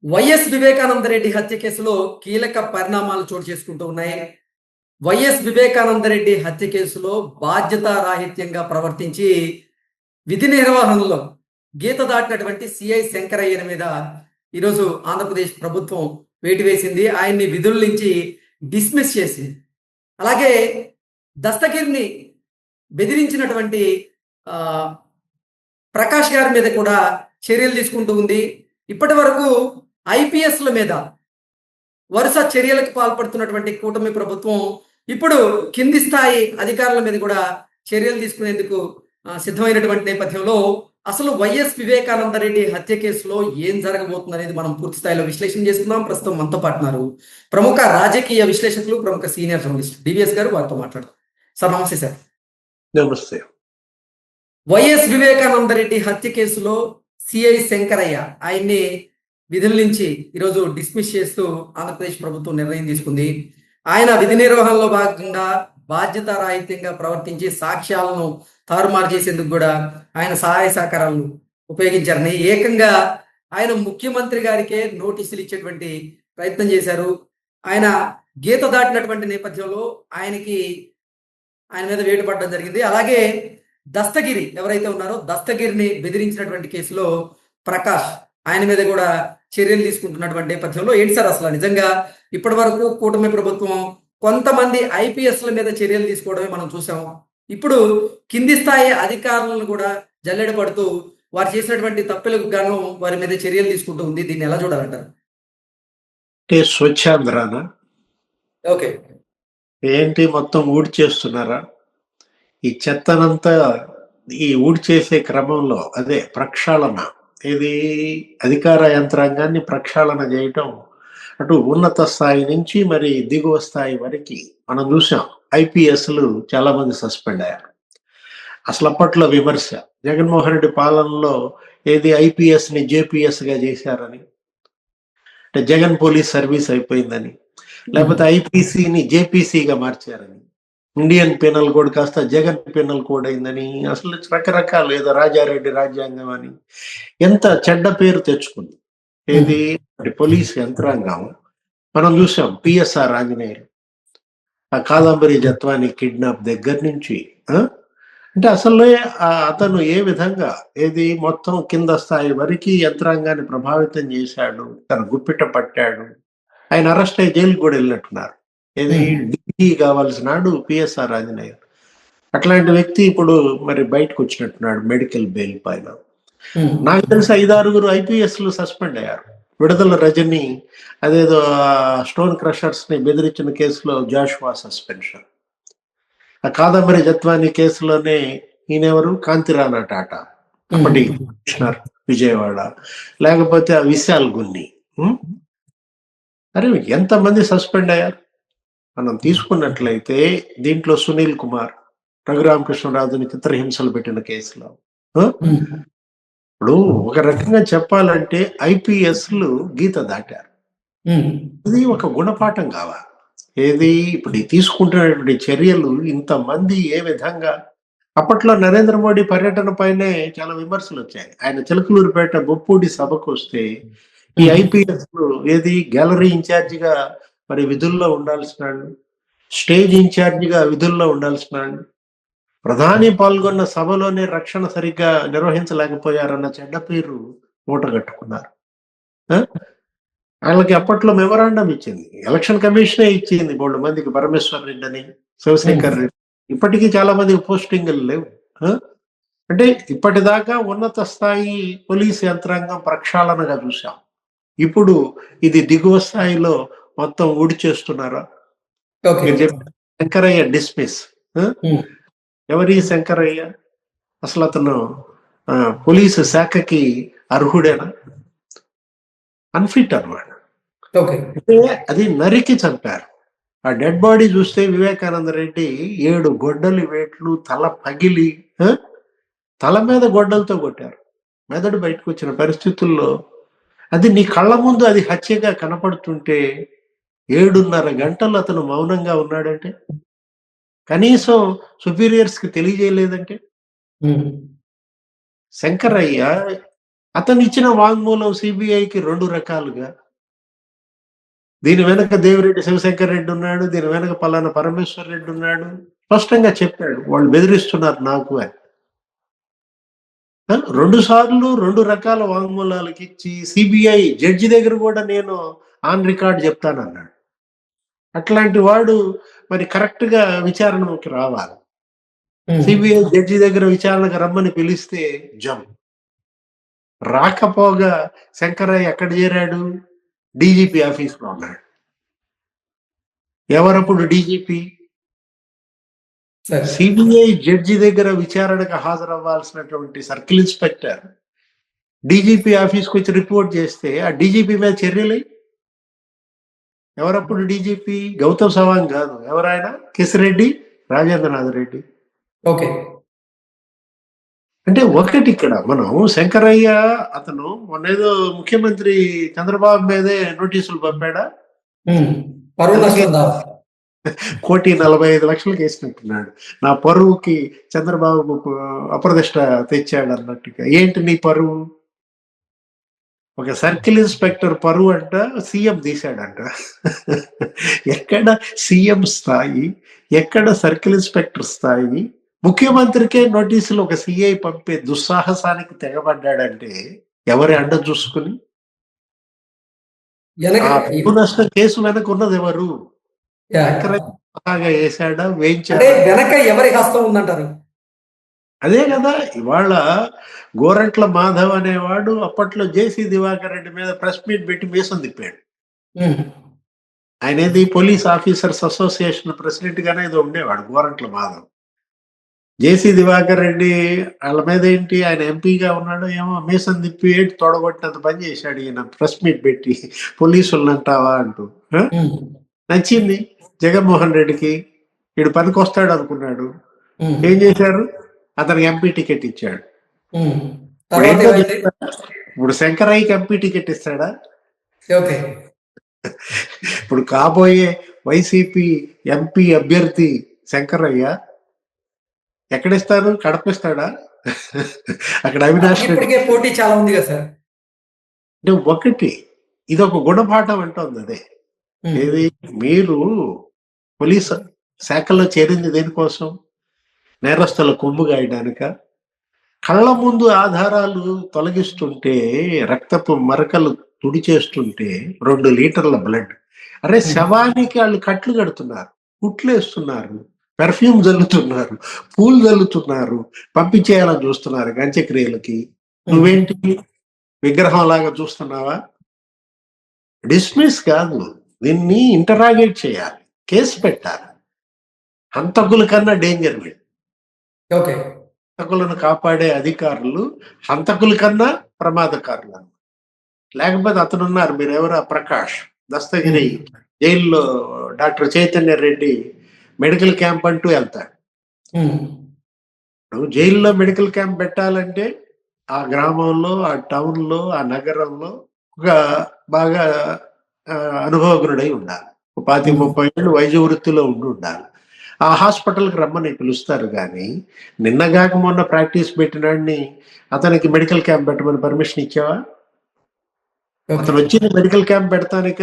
YS Vivekananda Reddy హత్య కేసులో కీలక పరిణామాలు చోటు చేసుకుంటూ ఉన్నాయి. వైఎస్ వివేకానంద రెడ్డి హత్య కేసులో బాధ్యతారాహిత్యంగా ప్రవర్తించి విధి నిర్వహణలో గీత దాటినటువంటి సిఐ శంకరయ్య మీద ఈరోజు ఆంధ్రప్రదేశ్ ప్రభుత్వం వేటు వేసింది. ఆయన్ని విధుల నుంచి డిస్మిస్ చేసింది. అలాగే దస్తగిరిని బెదిరించినటువంటి ప్రకాష్ గారి మీద కూడా చర్యలు తీసుకుంటూ ఉంది. ఇప్పటి వరకు ఐపీఎస్ల మీద వరుస చర్యలకు పాల్పడుతున్నటువంటి కూటమి ప్రభుత్వం ఇప్పుడు కింది స్థాయి అధికారుల మీద కూడా చర్యలు తీసుకునేందుకు సిద్ధమైనటువంటి నేపథ్యంలో అసలు వైఎస్ వివేకానంద రెడ్డి హత్య కేసులో ఏం జరగబోతుంది అనేది మనం పూర్తి స్థాయిలో విశ్లేషణ చేసుకుందాం. ప్రస్తుతం మనతో పాటున్నారు ప్రముఖ రాజకీయ విశ్లేషకులు, ప్రముఖ సీనియర్ జర్నలిస్ట్ డివిఎస్ గారు. వారితో మాట్లాడతారు. సార్ నమస్తే. సార్ నమస్తే. వైఎస్ వివేకానంద రెడ్డి హత్య కేసులో సిఐ శంకరయ్య ఆయన్ని విధుల నుంచి ఈరోజు డిస్మిస్ చేస్తూ ఆంధ్రప్రదేశ్ ప్రభుత్వం నిర్ణయం తీసుకుంది. ఆయన విధి నిర్వహణలో భాగంగా బాధ్యతారాహిత్యంగా ప్రవర్తించి సాక్ష్యాలను తారుమారు చేసేందుకు కూడా ఆయన సహాయ సహకారాలను ఉపయోగించారని ఏకంగా ఆయన ముఖ్యమంత్రి గారికే నోటీసులు ఇచ్చేటువంటి ప్రయత్నం చేశారు. ఆయన గీత దాటినటువంటి నేపథ్యంలో ఆయన మీద వేటు పడడం జరిగింది. అలాగే దస్తగిరి ఎవరైతే ఉన్నారో దస్తగిరిని బెదిరించినటువంటి కేసులో ప్రకాష్ ఆయన మీద కూడా చర్యలు తీసుకుంటున్నటువంటి నేపథ్యంలో ఏంటి సార్ అసలు నిజంగా ఇప్పటి వరకు కూటమి ప్రభుత్వం కొంతమంది ఐపీఎస్ల మీద చర్యలు తీసుకోవడమే మనం చూసాం. ఇప్పుడు కింది స్థాయి అధికారులను కూడా జల్లెడ పడుతూ వారు చేసినటువంటి తప్పులకు గాను వారి మీద చర్యలు తీసుకుంటూ ఉంది. దీన్ని ఎలా చూడాలంటారు? స్వచ్ఛాంధ్రానా? ఓకే, ఏంటి మొత్తం ఊడి చేస్తున్నారా? ఈ చెత్తనంతా ఈ ఊడి చేసే క్రమంలో అదే ప్రక్షాళన, ఇది అధికార యంత్రాంగాన్ని ప్రక్షాళన చేయటం, అటు ఉన్నత స్థాయి నుంచి మరి దిగువ స్థాయి వరకు మనం చూసాం. ఐపీఎస్లు చాలా మంది సస్పెండ్ అయ్యారు. అసలు అప్పట్లో విమర్శ జగన్మోహన్ రెడ్డి పాలనలో ఏది ఐపీఎస్ ని జేపీఎస్ గా చేశారని, అంటే జగన్ పోలీస్ సర్వీస్ అయిపోయిందని, లేకపోతే ఐపీసీని జేపీసీగా మార్చారని, ఇండియన్ పీనల్ కోడ్ కాస్త జగన్ పీనల్ కోడ్ అయిందని, అసలు రకరకాలు ఏదో రాజారెడ్డి రాజ్యాంగం అని ఎంత చెడ్డ పేరు తెచ్చుకుంది ఏది పోలీస్ యంత్రాంగం. మనం చూసాం పిఎస్ఆర్ ఆంజనేయులు, ఆ కాదంబరి జత్వాని కిడ్నాప్ దగ్గర నుంచి అంటే అసలు అతను ఏ విధంగా ఏది మొత్తం కింద స్థాయి వరకు యంత్రాంగాన్ని ప్రభావితం చేశాడు, తను గుప్పిట పట్టాడు. ఆయన అరెస్ట్ అయ్యి జైలుకి కూడా వెళ్ళినట్టున్నారు. ఏది డిగ్రీ కావాల్సినాడు పిఎస్ఆర్ ఆంజనేయులు. అట్లాంటి వ్యక్తి ఇప్పుడు మరి బయటకు వచ్చినట్టున్నాడు మెడికల్ బెయిల్ పైన. నాకు తెలిసి 5-6 ఐపీఎస్లు సస్పెండ్ అయ్యారు. విడుదల రజని అదేదో స్టోన్ క్రషర్స్ ని బెదిరించిన కేసులో జాషువా సస్పెన్షన్, ఆ కాదంబరి జత్వాని కేసులోనే ఈయనెవరు కాంతిరాణా టాటా అప్పటి కమిషనర్ విజయవాడ, లేకపోతే ఆ విశాల్ గున్ని. అరే ఎంతమంది సస్పెండ్ అయ్యారు మనం తీసుకున్నట్లయితే. దీంట్లో సునీల్ కుమార్ రఘురామకృష్ణరాజుని చిత్రహింసలు పెట్టిన కేసులో ఇప్పుడు ఒక రకంగా చెప్పాలంటే ఐపీఎస్లు గీత దాటారు. ఇది ఒక గుణపాఠం కావాలి. ఏది ఇప్పుడు తీసుకుంటున్నటువంటి చర్యలు ఇంతమంది ఏ విధంగా. అప్పట్లో నరేంద్ర మోడీ పర్యటన పైనే చాలా విమర్శలు వచ్చాయి. ఆయన చిలకలూరుపేట బొప్పూడి సభకు వస్తే ఈ ఐపీఎస్లు ఏది గ్యాలరీ ఇన్ఛార్జిగా మరి విధుల్లో ఉండాల్సినాడు, స్టేజ్ ఇన్ఛార్జిగా విధుల్లో ఉండాల్సినాడు, ప్రధాని పాల్గొన్న సభలోనే రక్షణ సరిగ్గా నిర్వహించలేకపోయారన్న చెడ్డ పేరు మూటగట్టుకున్నారు. వాళ్ళకి అప్పట్లో మెమరాండం ఇచ్చింది ఎలక్షన్ కమిషనే ఇచ్చింది 3 మందికి, పరమేశ్వర్ రెడ్డి అని, శివశంకర్ రెడ్డి. ఇప్పటికీ చాలా మందికి పోస్టింగ్లు లేవు. అంటే ఇప్పటిదాకా ఉన్నత స్థాయి పోలీస్ యంత్రాంగం ప్రక్షాళనగా చూసాం. ఇప్పుడు ఇది దిగువ స్థాయిలో మొత్తం ఊడి చేస్తున్నారా? శంకరయ్య డిస్మిస్. ఎవరి శంకరయ్య? అసలు అతను పోలీసు శాఖకి అర్హుడేనా? అన్ఫిట్ అన్నమాట. అది నరికి చంపారు. ఆ డెడ్ బాడీ చూస్తే వివేకానంద రెడ్డి 7 గొడ్డలి వేట్లు, తల పగిలి తల మీద గొడ్డలతో కొట్టారు. మెదడు బయటకు వచ్చిన పరిస్థితుల్లో అది నీ కళ్ళ ముందు అది హత్యగా కనపడుతుంటే 7.5 గంటలు అతను మౌనంగా ఉన్నాడంటే, కనీసం సుపీరియర్స్ కి తెలియజేయలేదంటే. శంకరయ్య అతను ఇచ్చిన వాంగ్మూలం సిబిఐకి 2 రకాలుగా. దీని వెనక దేవిరెడ్డి శివశంకర్ రెడ్డి ఉన్నాడు, దీని వెనక పలానా పరమేశ్వర్ రెడ్డి ఉన్నాడు. స్పష్టంగా చెప్పాడు వాళ్ళు బెదిరిస్తున్నారు నాకు అని. 2 సార్లు 2 రకాల వాంగ్మూలాలకి ఇచ్చి సిబిఐ జడ్జి దగ్గర కూడా నేను ఆన్ రికార్డ్ చెప్తానన్నాడు. అట్లాంటి వాడు మరి కరెక్ట్ గా విచారణకి రావాలి. సిబిఐ జడ్జి దగ్గర విచారణకు రమ్మని పిలిస్తే జం రాకపోగా శంకరయ్య ఎక్కడ చేరాడు? డీజీపీ ఆఫీస్ లో ఉన్నాడు. ఎవరప్పుడు డీజీపీ? సిబిఐ జడ్జి దగ్గర విచారణకు హాజరవ్వాల్సినటువంటి సర్కిల్ ఇన్స్పెక్టర్ డీజీపీ ఆఫీస్కి వచ్చి రిపోర్ట్ చేస్తే ఆ డీజీపీ మీద చర్యలే. ఎవరప్పుడు డీజీపీ? గౌతమ్ సవాంగ్ కాదు, ఎవరైనా కిసిరెడ్డి రాజేంద్రనాథ్ రెడ్డి. ఓకే. అంటే ఒకటి ఇక్కడ మనం శంకరయ్య అతను మొన్నేదో ముఖ్యమంత్రి చంద్రబాబు మీదే నోటీసులు పంపాడా? 1,40,00,000 వేసినట్టున్నాడు. నా పరువుకి చంద్రబాబు అప్రదిష్ట తెచ్చాడు అన్నట్టుగా. ఏంటి నీ పరువు? ఒక సర్కిల్ ఇన్స్పెక్టర్ పరువు అంట సీఎం తీశాడంట. ఎక్కడ సీఎం స్థాయి, ఎక్కడ సర్కిల్ ఇన్స్పెక్టర్ స్థాయి? ముఖ్యమంత్రికే నోటీసులు ఒక సిఐ పంపే దుస్సాహసానికి తెగబడ్డాడంటే ఎవరి అండ చూసుకుని? నష్ట కేసు వెనక ఉన్నది ఎవరు? వేసాడా, వేయించాడా? వెనక ఎవరి హస్తం ఉందంటారు? అదే కదా. ఇవాళ గోరంట్ల మాధవ్ అనేవాడు అప్పట్లో జేసీ దివాకర్ రెడ్డి మీద ప్రెస్ మీట్ పెట్టి మీసం తిప్పాడు. ఆయనేది పోలీస్ ఆఫీసర్స్ అసోసియేషన్ ప్రెసిడెంట్ గానే ఏదో ఉండేవాడు గోరంట్ల మాధవ్. జేసీ దివాకర్ రెడ్డి వాళ్ళ మీద ఏంటి, ఆయన ఎంపీగా ఉన్నాడు ఏమో, మీసం తిప్పి ఏంటి తొడగొట్టినంత పని చేశాడు ఈయన ప్రెస్ మీట్ పెట్టి పోలీసులను అంటావా అంటూ. నచ్చింది జగన్మోహన్ రెడ్డికి, వీడు పనికి వస్తాడు అనుకున్నాడు. ఏం చేశారు? అతనికి ఎంపీ టికెట్ ఇచ్చాడు. ఇప్పుడు శంకరయ్యకి ఎంపీ టికెట్ ఇస్తాడా? ఇప్పుడు కాబోయే వైసీపీ ఎంపీ అభ్యర్థి శంకరయ్య ఎక్కడిస్తారు? కడపిస్తాడా? అక్కడ అవినాష్ రెడ్డి పోటీ చాలా ఉంది కదా సార్. అంటే ఒకటి ఇది ఒక గుణపాఠం అంటోంది. అదే ఏది, మీరు పోలీస్ శాఖలో చేరింది దేనికోసం? నేరస్తుల కొమ్ము గాయడానిక? కళ్ళ ముందు ఆధారాలు తొలగిస్తుంటే, రక్తపు మరకలు తుడి చేస్తుంటే 2 లీటర్ల బ్లడ్, అరే శవానికి వాళ్ళు కట్లు కడుతున్నారు, కుట్లేస్తున్నారు, పెర్ఫ్యూమ్ జల్లుతున్నారు, పూలు జల్లుతున్నారు, పంపించేయాలని చూస్తున్నారు అంత్యక్రియలకి. నువ్వేంటి విగ్రహం లాగా చూస్తున్నావా? డిస్మిస్ కాదు, దీన్ని ఇంటరాగేట్ చేయాలి, కేసు పెట్టాలి. హంతకుల కన్నా డేంజర్ వీళ్ళు. హంతకులను కాపాడే అధికారులు హంతకుల కన్నా ప్రమాదకారులు. లేకపోతే అతనున్నారు, మీరెవరా, ప్రకాష్ దస్తగిరి జైల్లో doctor Chaitanya Reddy medical camp అంటూ వెళ్తాడు. జైల్లో మెడికల్ క్యాంప్ పెట్టాలంటే ఆ గ్రామంలో, ఆ టౌన్లో, ఆ నగరంలో ఒక బాగా అనుభవజ్ఞుడై ఉండాలి. 25-30 ఏళ్ళు వైద్య వృత్తిలో ఉండాలి. ఆ హాస్పిటల్కి రమ్మని పిలుస్తారు. కానీ నిన్నగాక మొన్న ప్రాక్టీస్ పెట్టినాడిని అతనికి మెడికల్ క్యాంప్ పెట్టమని పర్మిషన్ ఇచ్చావా? అతను వచ్చింది మెడికల్ క్యాంప్ పెడతానిక,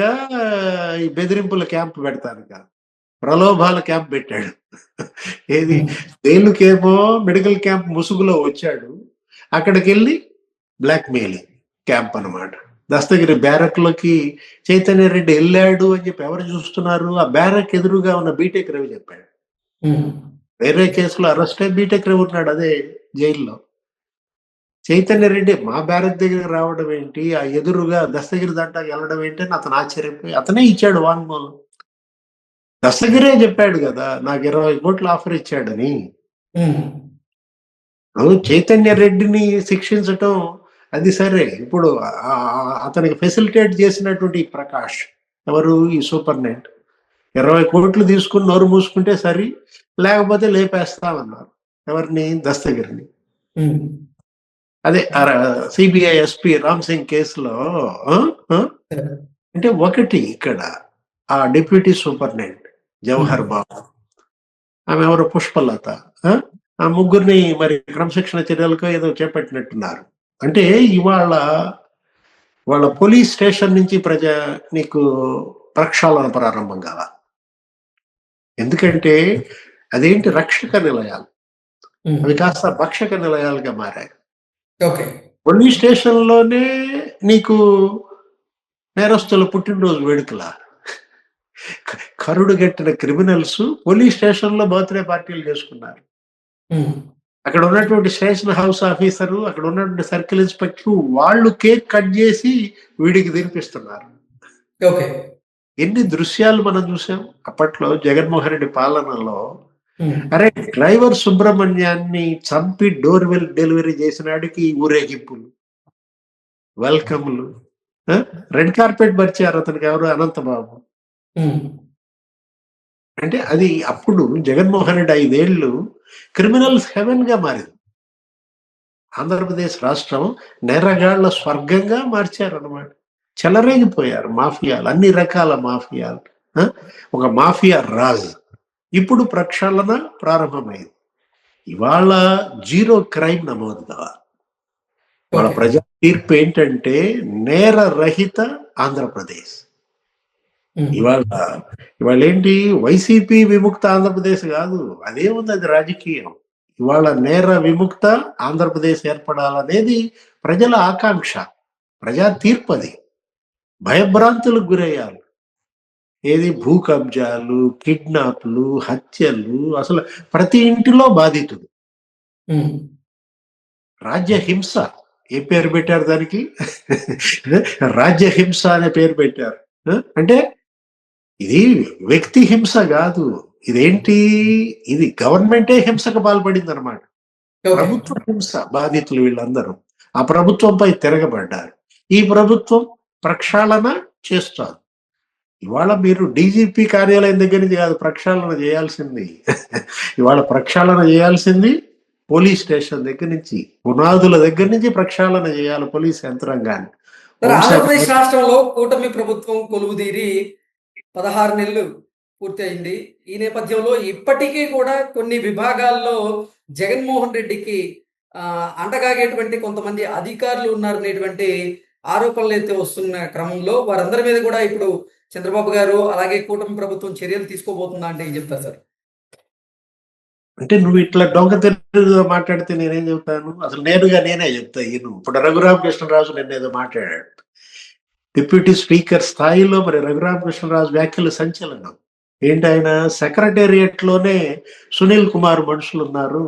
ఈ బెదిరింపుల క్యాంప్ పెడతానిక? ప్రలోభాల క్యాంప్ పెట్టాడు. ఏది, దేనికేమో మెడికల్ క్యాంప్ ముసుగులో వచ్చాడు, అక్కడికి వెళ్ళి బ్లాక్ మెయిలింగ్ క్యాంప్ అనమాట. దస్తగిరి బ్యారక్ లోకి చైతన్య రెడ్డి వెళ్ళాడు అని చెప్పి ఎవరు చూస్తున్నారు? ఆ బ్యారక్ ఎదురుగా ఉన్న బీటెక్ రవి చెప్పాడు. వేరే కేసులో అరెస్ట్ అయి బీటెక్ రవి ఉన్నాడు అదే జైల్లో. చైతన్య రెడ్డి మా బ్యారక్ దగ్గరికి రావడం ఏంటి, ఆ ఎదురుగా దస్తగిరి దాంట్లోకి వెళ్ళడం ఏంటి అని అతను ఆశ్చర్యపోయి అతనే ఇచ్చాడు వాంగ్మూలం. దస్తగిరే చెప్పాడు కదా నాకు 20 కోట్లు ఆఫర్ ఇచ్చాడని. చైతన్య రెడ్డిని శిక్షించటం అది సరే, ఇప్పుడు అతనికి ఫెసిలిటేట్ చేసినటువంటి ప్రకాష్ ఎవరు? ఈ సూపర్నెంట్ 20 కోట్లు తీసుకుని నోరు మూసుకుంటే సరి, లేకపోతే లేపేస్తామన్నారు. ఎవరిని? దస్తగిరిని. అదే సిబిఐ ఎస్పీ రామ్ సింగ్ కేసులో. అంటే ఒకటి ఇక్కడ ఆ డిప్యూటీ సూపర్నెంట్ జవహర్ బాబు, ఆమె ఎవరు? పుష్పలత. ఆ ముగ్గురిని మరి క్రమశిక్షణ చర్యలకు ఏదో చేపట్టినట్టున్నారు. అంటే ఇవాళ వాళ్ళ పోలీస్ స్టేషన్ నుంచి నీకు ప్రక్షాళన ప్రారంభం కావాలి. ఎందుకంటే అదేంటి రక్షక నిలయాలు, అవి కాస్త భక్షక నిలయాలుగా మారాయి. ఓకే. పోలీస్ స్టేషన్ లోనే నీకు నేరస్తుల పుట్టినరోజు వేడుకలా, కరుడు గట్టిన క్రిమినల్స్ పోలీస్ స్టేషన్ లో బర్త్డే పార్టీలు చేసుకున్నారు. అక్కడ ఉన్నటువంటి స్టేషన్ హౌస్ ఆఫీసరు, అక్కడ ఉన్నటువంటి సర్కిల్ ఇన్స్పెక్టర్ వాళ్ళు కేక్ కట్ చేసి వీడికి తినిపిస్తున్నారు. ఓకే. ఎన్ని దృశ్యాలు మనం చూసాం అప్పట్లో జగన్మోహన్ రెడ్డి పాలనలో. అరే, డ్రైవర్ సుబ్రహ్మణ్యాన్ని చంపి డోర్ డెలివరీ చేసినాడికి ఊరేగింపులు, వెల్కమ్లు, రెడ్ కార్పెట్ పరిచారు అతనికి. ఎవరు? అనంతబాబు. అంటే అది అప్పుడు జగన్మోహన్ రెడ్డి 5 ఏళ్ళు క్రిమినల్స్ హెవెన్ గా మారింది. ఆంధ్రప్రదేశ్ రాష్ట్రం నేరగాళ్ల స్వర్గంగా మార్చారన్నమాట. చెలరేగిపోయారు మాఫియాలు, అన్ని రకాల మాఫియాలు. ఒక మాఫియా రాజ్. ఇప్పుడు ప్రక్షాళన ప్రారంభమైంది. ఇవాళ 0 క్రైమ్ నమోదు కావాలి. వాళ్ళ ప్రజా తీర్పు ఏంటంటే నేర రహిత ఆంధ్రప్రదేశ్. ఇవాళ ఏంటి, వైసీపీ విముక్త ఆంధ్రప్రదేశ్ కాదు, అదేముంది, అది రాజకీయం. ఇవాళ నేర విముక్త ఆంధ్రప్రదేశ్ ఏర్పడాలనేది ప్రజల ఆకాంక్ష, ప్రజా తీర్పు. అది భయభ్రాంతులకు గురయ్యారు. ఏది, భూ కబ్జాలు, కిడ్నాప్లు, హత్యలు, అసలు ప్రతి ఇంటిలో బాధితుడు. రాజ్య హింస. ఏ పేరు పెట్టారు దానికి? రాజ్య హింస అనే పేరు పెట్టారు. అంటే ఇది వ్యక్తి హింస కాదు, ఇదేంటి, ఇది గవర్నమెంటే హింసకు పాల్పడింది అనమాట. ప్రభుత్వ హింస. బాధితులు వీళ్ళందరూ ఆ ప్రభుత్వంపై తిరగబడ్డారు. ఈ ప్రభుత్వం ప్రక్షాళన చేస్తారు. ఇవాళ మీరు డీజీపీ కార్యాలయం దగ్గర నుంచి కాదు ప్రక్షాళన చేయాల్సింది. ఇవాళ ప్రక్షాళన చేయాల్సింది పోలీస్ స్టేషన్ దగ్గర నుంచి, పునాదుల దగ్గర నుంచి ప్రక్షాళన చేయాలి పోలీస్ యంత్రాంగాన్ని. ఆంధ్రప్రదేశ్ రాష్ట్రంలో కూటమి ప్రభుత్వం కొలువుదీరి 16 నెలలు పూర్తి అయింది. ఈ నేపథ్యంలో ఇప్పటికీ కూడా కొన్ని విభాగాల్లో జగన్మోహన్ రెడ్డికి అంటగాగేటువంటి కొంతమంది అధికారులు ఉన్నారనేటువంటి ఆరోపణలు అయితే వస్తున్న క్రమంలో వారందరి మీద కూడా ఇప్పుడు చంద్రబాబు గారు అలాగే కూటమి ప్రభుత్వం చర్యలు తీసుకోబోతుందా అంటే ఏం చెప్తారు సార్? అంటే నువ్వు ఇట్లా డొంక తెలుగుగా మాట్లాడితే నేనేం చెప్తాను? అసలు నేనే చెప్తా. ఇప్పుడు రఘురామకృష్ణరాజు నిన్నేదో మాట్లాడాడు. డిప్యూటీ స్పీకర్ స్థాయిలో మరి రఘురామకృష్ణరాజు వ్యాఖ్యలు సంచలనం. ఏంటి, ఆయన సెక్రటేరియట్ లోనే సునీల్ కుమార్ మనుషులు ఉన్నారు.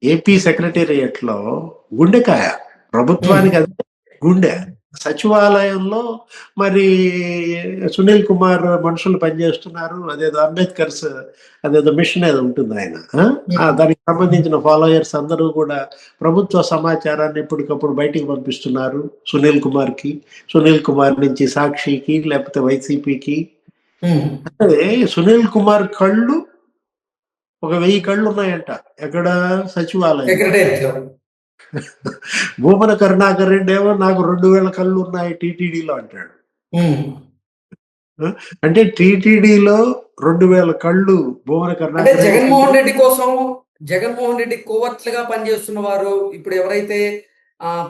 ఏపీ సెక్రటేరియట్ లో గుండెకాయ, ప్రభుత్వానికి అది గుండె. సచివాలయంలో మరి సునీల్ కుమార్ మనుషులు పనిచేస్తున్నారు. అదేదో అంబేద్కర్స్ అదేదో మిషన్ ఏదో ఉంటుంది ఆయన, దానికి సంబంధించిన ఫాలోయర్స్ అందరూ కూడా ప్రభుత్వ సమాచారాన్ని ఎప్పటికప్పుడు బయటికి పంపిస్తున్నారు సునీల్ కుమార్ నుంచి సాక్షికి లేకపోతే వైసీపీకి. అంటే సునీల్ కుమార్ కళ్ళు ఒక 1000 కళ్ళు ఉన్నాయంట. ఎక్కడ? సచివాలయం. భూమన కరుణాకర్ రెడ్డి ఏమో నాకు 2000 కళ్ళు ఉన్నాయి టీటీడీలో అంటాడు. అంటే టీటీడీలో 2000 కళ్ళు భూమన కరుణాకర్. జగన్మోహన్ రెడ్డి కోసం, జగన్మోహన్ రెడ్డి కోవర్ట్లుగా పనిచేస్తున్న వారు ఇప్పుడు ఎవరైతే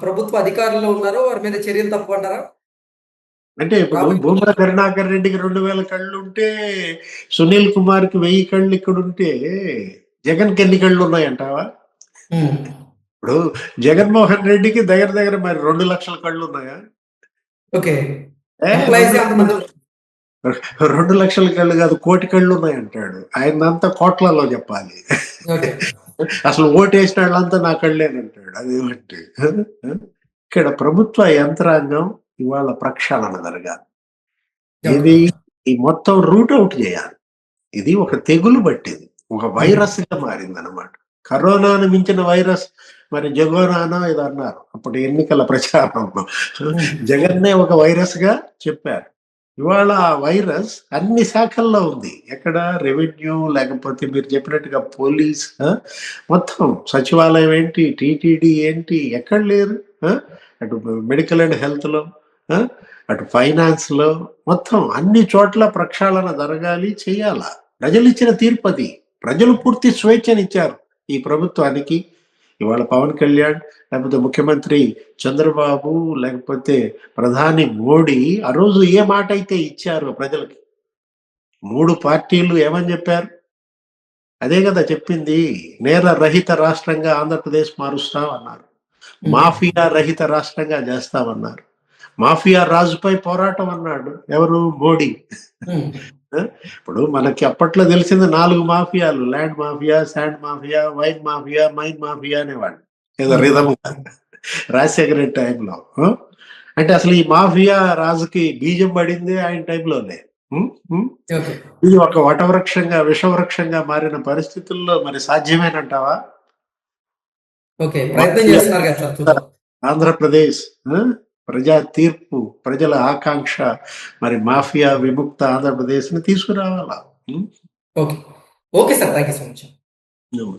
ప్రభుత్వ అధికారులు ఉన్నారో వారి మీద చర్యలు తప్పమంటారా? అంటే ఇప్పుడు భూమన కరుణాకర్ రెడ్డికి 2000 కళ్ళు ఉంటే సునీల్ కుమార్ కి 1000 కళ్ళు ఇక్కడ ఉంటే జగన్కి ఎన్ని కళ్ళు ఉన్నాయంటావా? ఇప్పుడు జగన్మోహన్ రెడ్డికి దగ్గర మరి 2 లక్షల కళ్ళు ఉన్నాయా? 2 లక్షల కళ్ళు కాదు, 1 కోటి కళ్ళు ఉన్నాయంటాడు. ఆయనంతా కోట్లలో చెప్పాలి. అసలు ఓటేసిన వాళ్ళంతా నా కళ్ళేనంటాడు. అదేమంటే ఇక్కడ ప్రభుత్వ యంత్రాంగం ఇవాళ ప్రక్షాళన జరగాలి. ఇది ఈ మొత్తం రూట్ అవుట్ చేయాలి. ఇది ఒక తెగులు పట్టింది, ఒక వైరస్ గా మారింది అనమాట. కరోనాను మించిన వైరస్ మరి జగోనానో ఏదో అన్నారు అప్పుడు ఎన్నికల ప్రచారంలో. జగన్నే ఒక వైరస్ గా చెప్పారు. ఇవాళ ఆ వైరస్ అన్ని శాఖల్లో ఉంది. ఎక్కడ? రెవెన్యూ, లేకపోతే మీరు చెప్పినట్టుగా పోలీస్, మొత్తం సచివాలయం ఏంటి, టీటీడీ ఏంటి, ఎక్కడ లేరు. అటు మెడికల్ అండ్ హెల్త్ లో, అటు ఫైనాన్స్ లో, మొత్తం అన్ని చోట్ల ప్రక్షాళన జరగాలి, చేయాలా. ప్రజలు ఇచ్చిన తీర్పు అది. ప్రజలు పూర్తి స్వేచ్ఛనిచ్చారు ఈ ప్రభుత్వానికి. ఇవాళ పవన్ కళ్యాణ్, లేకపోతే ముఖ్యమంత్రి చంద్రబాబు, లేకపోతే ప్రధాని మోడీ ఆ రోజు ఏ మాట అయితే ఇచ్చారో ప్రజలకి, 3 పార్టీలు ఏమని చెప్పారు? అదే కదా చెప్పింది. నేర రహిత రాష్ట్రంగా ఆంధ్రప్రదేశ్ మారుస్తామన్నారు. మాఫియా రహిత రాష్ట్రంగా చేస్తామన్నారు. మాఫియా రాజుపై పోరాటం అన్నాడు ఎవరు? మోడీ. ఉమ్, ఆ? ఇప్పుడు మనకి అప్పట్లో తెలిసింది 4 మాఫియాలు: land mafia, sand mafia, wine mafia, mine mafia అనేవాడు. ఏదో ఉమ్, రిధం రాజశేఖర రెడ్డి టైంలో. అంటే అసలు ఈ మాఫియా రాజుకి బీజం పడింది ఆయన టైంలోనే. ఓకే ఇది ఒక వటవృక్షంగా, విషవృక్షంగా మారిన పరిస్థితుల్లో మరి సాధ్యమేనంటావా? ఓకే ప్రయత్నం మాఫియా చేస్తున్నారు కదా సార్, చూద్దాం. ఆంధ్రప్రదేశ్, ఆ? ప్రజా తీర్పు, ప్రజల ఆకాంక్ష, మరి మాఫియా విముక్త ఆంధ్రప్రదేశ్ ని తీసుకురావాలా. Okay okay sir, thank you so much. Um?